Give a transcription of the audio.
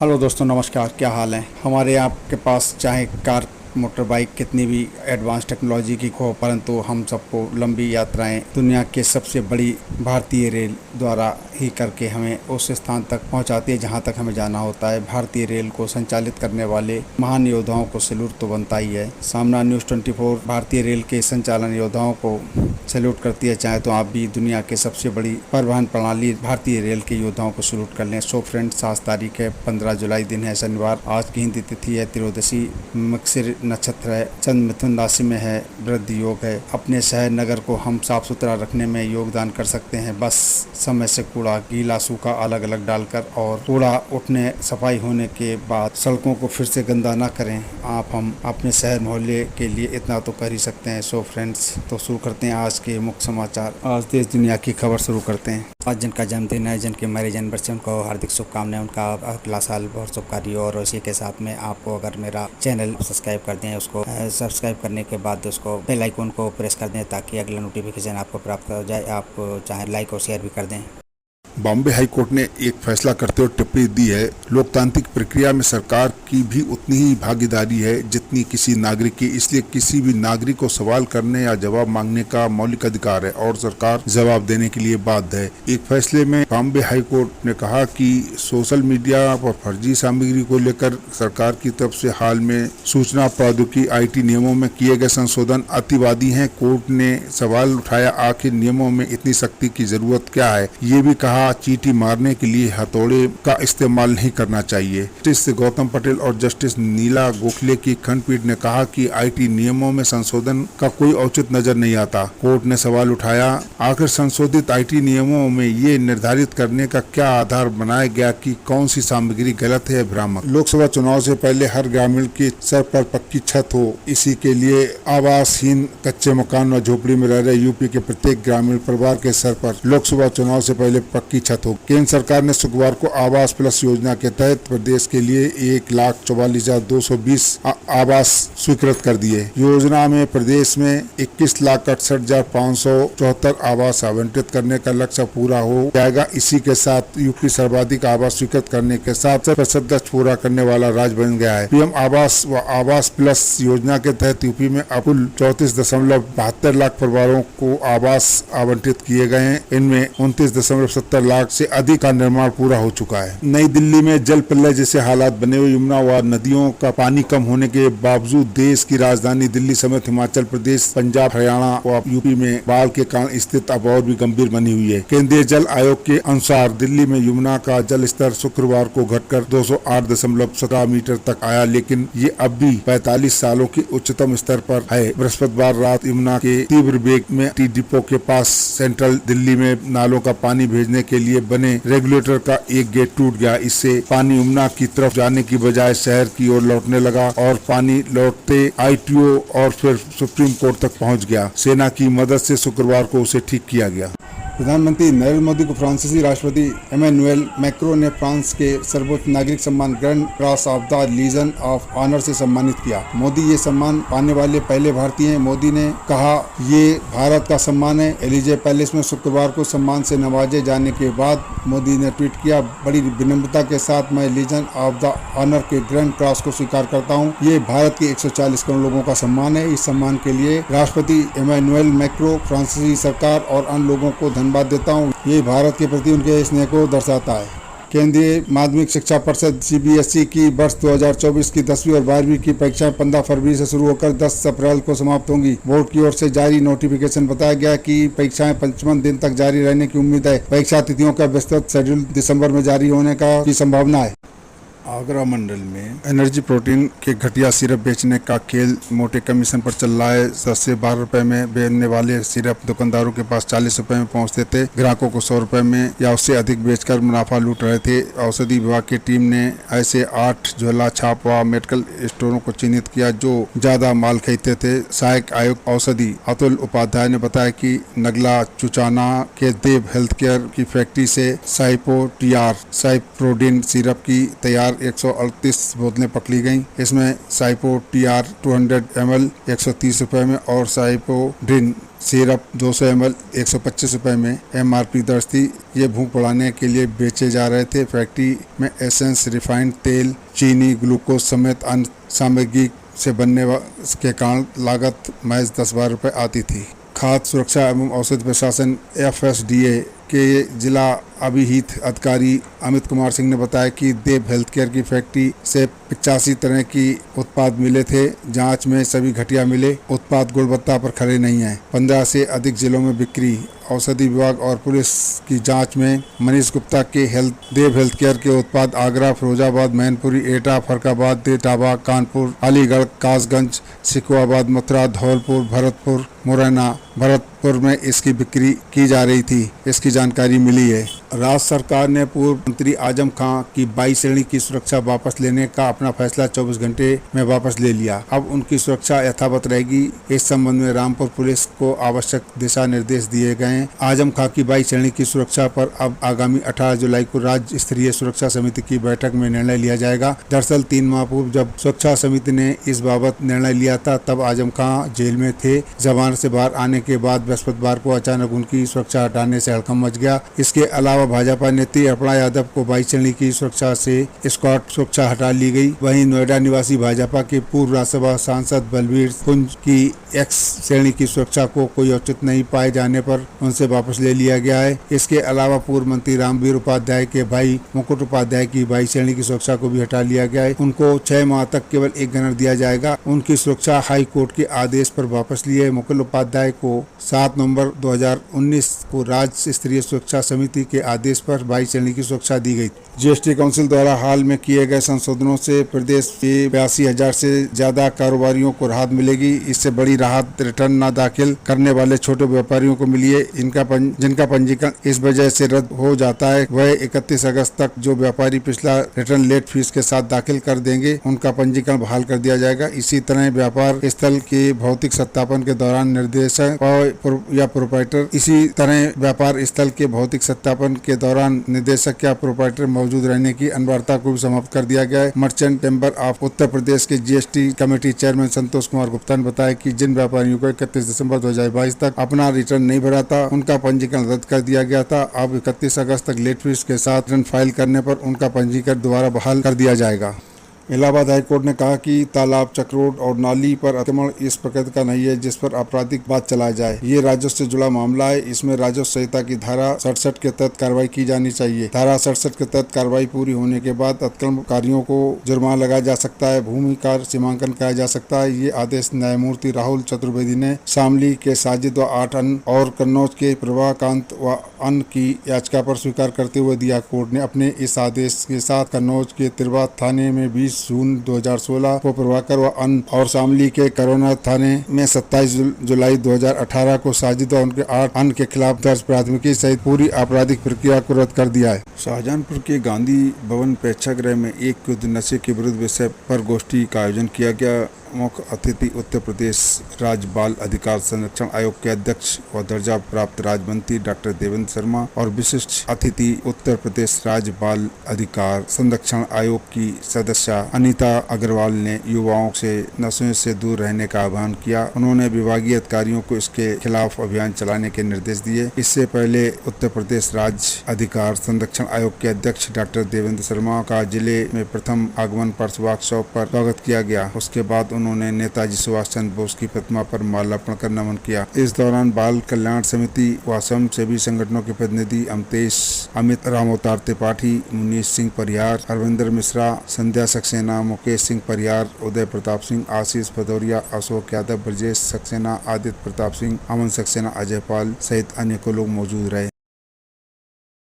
Hello दोस्तों, नमस्कार। क्या हाल है? हमारे आपके पास चाहे कार, मोटर बाइक कितनी भी एडवांस टेक्नोलॉजी की हो, परंतु हम सबको लंबी यात्राएं दुनिया के सबसे बड़ी भारतीय रेल द्वारा ही करके हमें उस स्थान तक पहुंचाती है जहां तक हमें जाना होता है। भारतीय रेल को संचालित करने वाले महान योद्धाओं को सैल्यूट तो बनता ही है। सामना न्यूज़ 24 भारतीय रेल के संचालन योद्धाओं को सैल्यूट करती है। चाहे तो आप भी दुनिया के सबसे बड़ी परिवहन प्रणाली भारतीय रेल के योद्धाओं को सैल्यूट कर लें। सो फ्रेंड्स, आज तारीख है 15 जुलाई, दिन है शनिवार। आज की हिंदी तिथि है त्रयोदशी, मृगशिर नक्षत्र है, चंद्र मिथुन राशि में है, वृद्धि योग है। अपने शहर नगर को हम साफ सुथरा रखने में योगदान कर सकते हैं। बस समय से कूड़ा गीला सूखा अलग अलग डालकर और कूड़ा उठने सफाई होने के बाद सड़कों को फिर से गंदा ना करें। हम अपने शहर मोहल्ले के लिए इतना तो कर ही सकते हैं। सो फ्रेंड्स, तो शुरू करते हैं आज के मुख्य समाचार। आज देश दुनिया की खबर शुरू करते हैं। आज जिनका जन्मदिन है, जिनके मैरिज एनिवर्सरी, उनको हार्दिक शुभकामनाएं। उनका अगला साल बहुत शुभकारी हो। और इसी के साथ में आपको अगर मेरा चैनल सब्सक्राइब कर दें, उसको सब्सक्राइब करने के बाद उसको बेल आइकन को प्रेस कर दें ताकि अगला नोटिफिकेशन आपको प्राप्त हो जाए। आप चाहे लाइक और शेयर भी कर दें। बॉम्बे हाई कोर्ट ने एक फैसला करते हुए टिप्पणी दी है, लोकतांत्रिक प्रक्रिया में सरकार की भी उतनी ही भागीदारी है जितनी किसी नागरिक की। इसलिए किसी भी नागरिक को सवाल करने या जवाब मांगने का मौलिक अधिकार है और सरकार जवाब देने के लिए बाध्य है। एक फैसले में बॉम्बे हाई कोर्ट ने कहा कि सोशल मीडिया पर फर्जी सामग्री को लेकर सरकार की तरफ से हाल में सूचना प्रौद्योगिकी IT नियमों में किए गए संशोधन अतिवादी हैं। कोर्ट ने सवाल उठाया, आखिर नियमों में इतनी सख्ती की जरूरत क्या है। ये भी कहा, चींटी मारने के लिए हथौड़े का इस्तेमाल नहीं करना चाहिए। जस्टिस गौतम पटेल और जस्टिस नीला गोखले की खंडपीठ ने कहा कि IT नियमों में संशोधन का कोई औचित नजर नहीं आता। कोर्ट ने सवाल उठाया, आखिर संशोधित IT नियमों में ये निर्धारित करने का क्या आधार बनाया गया कि कौन सी सामग्री गलत है या भ्रामक। लोकसभा चुनाव से पहले हर ग्रामीण के सर पर पक्की छत हो, इसी के लिए आवासहीन कच्चे मकान व झोपड़ी में रह रहे यूपी के प्रत्येक ग्रामीण परिवार के सर पर लोकसभा चुनाव से पहले पक्की छत हो। केंद्र सरकार ने शुक्रवार को आवास प्लस योजना के तहत प्रदेश के लिए 1,44,220 आवास स्वीकृत कर दिए। योजना में प्रदेश में 21,68,574 आवास आवंटित करने का लक्ष्य पूरा हो जाएगा। इसी के साथ यूपी सर्वाधिक आवास स्वीकृत करने के साथ 70% लक्ष्य पूरा करने वाला राज्य बन गया है। PM आवास व आवास प्लस योजना के तहत यूपी में अब कुल 34.72 लाख परिवारों को आवास आवंटित किए गए हैं। इनमें 29.70 लाख से अधिक का निर्माण पूरा हो चुका है। नई दिल्ली में जल प्रलय जैसे हालात बने हुए यमुना व नदियों का पानी कम होने के बावजूद देश की राजधानी दिल्ली समेत हिमाचल प्रदेश, पंजाब, हरियाणा व यूपी में बाढ़ के कारण स्थिति अब और भी गंभीर बनी हुई है। केंद्रीय जल आयोग के अनुसार दिल्ली में यमुना का जल स्तर शुक्रवार को घटकर 208.17 मीटर तक आया, लेकिन ये अब भी 45 सालों के उच्चतम स्तर पर है। बृहस्पतिवार रात यमुना के तीव्र वेग में डिपो के पास सेंट्रल दिल्ली में नालों का पानी भेजने के लिए बने रेगुलेटर का एक गेट टूट गया। इससे पानी यमुना की तरफ जाने की बजाय शहर की ओर लौटने लगा और पानी लौटते ITO और फिर सुप्रीम कोर्ट तक पहुंच गया। सेना की मदद से शुक्रवार को उसे ठीक किया गया। प्रधानमंत्री नरेंद्र मोदी को फ्रांसीसी राष्ट्रपति इमैनुएल मैक्रों ने फ्रांस के सर्वोच्च नागरिक सम्मान grand cross of the legion of honour से सम्मानित किया। मोदी ये सम्मान पाने वाले पहले भारतीय हैं। मोदी ने कहा, ये भारत का सम्मान है। एलिजे पैलेस में शुक्रवार को सम्मान से नवाजे जाने के बाद मोदी ने ट्वीट किया, बड़ी विनम्रता के साथ मैं लीजन ऑफ द ऑनर के ग्रैंड क्रॉस को स्वीकार करता हूँ। ये भारत के 140 करोड़ लोगों का सम्मान है। इस सम्मान के लिए राष्ट्रपति इमैनुएल मैक्रों, फ्रांसीसी सरकार और अन्य लोगों को धन्यवाद देता हूँ। ये भारत के प्रति उनके स्नेह को दर्शाता है। केंद्रीय माध्यमिक शिक्षा परिषद CBSE की वर्ष 2024 की 10वीं और 12वीं की परीक्षाएं 15 फरवरी से शुरू होकर 10 अप्रैल को समाप्त होंगी। बोर्ड की ओर से जारी नोटिफिकेशन बताया गया कि परीक्षाएं 55 दिन तक जारी रहने की उम्मीद है। परीक्षा तिथियों का विस्तृत शेड्यूल दिसंबर में जारी होने की संभावना है। आगरा मंडल में एनर्जी प्रोटीन के घटिया सिरप बेचने का खेल मोटे कमीशन पर चल रहा है। 10 से 12 रुपए में बेचने वाले सिरप दुकानदारों के पास 40 रुपए में पहुंचते थे। ग्राहकों को 100 रुपए में या उससे अधिक बेचकर मुनाफा लूट रहे थे। औषधि विभाग की टीम ने ऐसे 8 झोला छाप व मेडिकल स्टोरों को चिन्हित किया जो ज्यादा माल खरीदते थे। सहायक आयुक्त औषधि अतुल उपाध्याय ने बताया कि नगला चुचाना के देव हेल्थ केयर की फैक्ट्री से साइपोटियार साइप्रोडिन सिरप की तैयार 138 बोतलें पकड़ी गईं। इसमें साइपो TR 200 ml 130 रुपए में और साइपोड्रिन सिरप 200 ml 125 रुपए में MRP दर्ज थी। ये भूख बढ़ाने के लिए बेचे जा रहे थे। फैक्ट्री में एसेंस, रिफाइंड तेल, चीनी, ग्लूकोज समेत अन्य सामग्री से बनने के कारण लागत महज 10-12 रुपए आती थी। खाद्य सुरक्षा एवं औषध प्रशासन FSDA के जिला अभिहित अधिकारी अमित कुमार सिंह ने बताया कि देव हेल्थ केयर की फैक्ट्री से 85 तरह की उत्पाद मिले थे। जांच में सभी घटिया मिले। उत्पाद गुणवत्ता पर खरे नहीं है। 15 से अधिक जिलों में बिक्री। औषधि विभाग और पुलिस की जांच में मनीष गुप्ता के देव हेल्थ केयर के उत्पाद आगरा, फिरोजाबाद, मैनपुरी, एटा, फरकाबाद, इटावा, कानपुर, अलीगढ़, कासगंज, सिकुआबाद, मथुरा, धौलपुर, भरतपुर, मुरैना, भरतपुर में इसकी बिक्री की जा रही थी। इसकी जानकारी मिली है। राज्य सरकार ने पूर्व मंत्री आजम खां की 22 श्रेणी की सुरक्षा वापस लेने का अपना फैसला 24 घंटे में वापस ले लिया। अब उनकी सुरक्षा यथावत रहेगी। इस संबंध में रामपुर पुलिस को आवश्यक दिशा निर्देश दिए गए हैं। आजम खां की 22 श्रेणी की सुरक्षा पर अब आगामी 18 जुलाई को राज्य स्तरीय सुरक्षा समिति की बैठक में निर्णय लिया जाएगा। दरअसल 3 माह पूर्व जब सुरक्षा समिति ने इस बाबत निर्णय लिया था तब आजम खां जेल में थे। जमानत से बाहर आने के बाद बृहस्पतिवार को अचानक उनकी सुरक्षा हटाने से हड़कंप मच गया। इसके अलावा भाजपा नेत्री अर्पणा यादव को 22 श्रेणी की सुरक्षा से स्क्वाड सुरक्षा हटा ली गई। वहीं नोएडा निवासी भाजपा के पूर्व राज्यसभा सांसद बलबीर कुंज की X श्रेणी की सुरक्षा को कोई औचित्य नहीं पाए जाने पर उनसे वापस ले लिया गया है। इसके अलावा पूर्व मंत्री रामवीर उपाध्याय के भाई मुकुट उपाध्याय की 22 श्रेणी की सुरक्षा को भी हटा लिया गया है। उनको 6 माह तक केवल 1 गणर दिया जाएगा। उनकी सुरक्षा हाई कोर्ट के आदेश पर वापस लिए। मुकुल उपाध्याय को 7 नवंबर 2019 को राज्य स्तरीय सुरक्षा समिति के आदेश पर 22 श्रेणी की सुरक्षा दी गई। GST काउंसिल द्वारा हाल में किए गए संशोधनों से प्रदेश के 82,000 से ज्यादा कारोबारियों को राहत मिलेगी। इससे बड़ी राहत रिटर्न न दाखिल करने वाले छोटे व्यापारियों को मिली है। जिनका पंजीकरण इस वजह से रद्द हो जाता है वह 31 अगस्त तक जो व्यापारी पिछला रिटर्न लेट फीस के साथ दाखिल कर देंगे उनका पंजीकरण बहाल कर दिया जाएगा। इसी तरह व्यापार स्थल के भौतिक सत्यापन के दौरान निर्देशक या प्रोप्राइटर या प्रोप्राइटर मौजूद रहने की अनिवार्यता को भी समाप्त कर दिया गया है। Merchant chamber of Uttar Pradesh के GST committee chairman Santosh Kumar Gupta ने बताया कि जिन व्यापारियों को 31 दिसंबर 2022 तक अपना रिटर्न नहीं भरा था उनका पंजीकरण रद्द कर दिया गया था। अब 31 अगस्त तक लेट फीस के साथ रिटर्न फाइल करने पर उनका पंजीकरण दोबारा बहाल कर दिया जाएगा। इलाहाबाद हाईकोर्ट ने कहा कि तालाब, चक्रोड और नाली पर अतिक्रमण इस प्रकृति का नहीं है जिस पर आपराधिक बात चलाया जाए। ये राजस्व से जुड़ा मामला है। इसमें राजस्व संहिता की धारा 67 के तहत कार्रवाई की जानी चाहिए। धारा 67 के तहत कार्रवाई पूरी होने के बाद अतिक्रमणकारियों को जुर्माना लगाया जा सकता है, भूमि का सीमांकन किया जा सकता है। ये आदेश न्यायमूर्ति राहुल चतुर्वेदी ने शामली के साजिद व 8 अन्य और कन्नौज के प्रभाकांत व अन्य की याचिका पर स्वीकार करते हुए दिया। कोर्ट ने अपने इस आदेश के साथ कन्नौज के तिरवा थाने में 20 जून 2016 को प्रभाकर व अन्य और शामली के करोना थाने में 27 जुलाई 2018 को साजिद व उनके 8 अन्य के खिलाफ दर्ज प्राथमिकी सहित पूरी आपराधिक प्रक्रिया को रद्द कर दिया है। शाहजहांपुर के गांधी भवन प्रेक्षागृह में एक युद्ध नशे के विरुद्ध विषय पर गोष्ठी का आयोजन किया गया। मुख्य अतिथि उत्तर प्रदेश राज्य बाल अधिकार संरक्षण आयोग के अध्यक्ष व दर्जा प्राप्त राज्य मंत्री डॉक्टर देवेंद्र शर्मा और विशिष्ट अतिथि उत्तर प्रदेश राज्य बाल अधिकार संरक्षण आयोग की सदस्य अनीता अग्रवाल ने युवाओं से नशे से दूर रहने का आह्वान किया। उन्होंने विभागीय अधिकारियों को इसके खिलाफ अभियान चलाने के निर्देश दिए। इससे पहले उत्तर प्रदेश राज्य अधिकार संरक्षण आयोग के अध्यक्ष डॉक्टर देवेंद्र शर्मा का जिले में प्रथम आगमन पर सुभाष चौक पर स्वागत किया गया। उसके बाद उन्होंने नेताजी सुभाष चंद्र बोस की प्रतिमा पर माल्यार्पण कर नमन किया। इस दौरान बाल कल्याण समिति व स्वयंसेवी संगठनों के प्रतिनिधि अमित रामोतार त्रिपाठी, मुनीश सिंह परिहार, अरविंदर मिश्रा, संध्या सक्सेना, मुकेश सिंह परिहार, उदय प्रताप सिंह, आशीष भदौरिया, अशोक यादव, ब्रजेश सक्सेना, आदित्य प्रताप सिंह, अमन सक्सेना, अजय पाल सहित अन्य को लोग मौजूद रहे।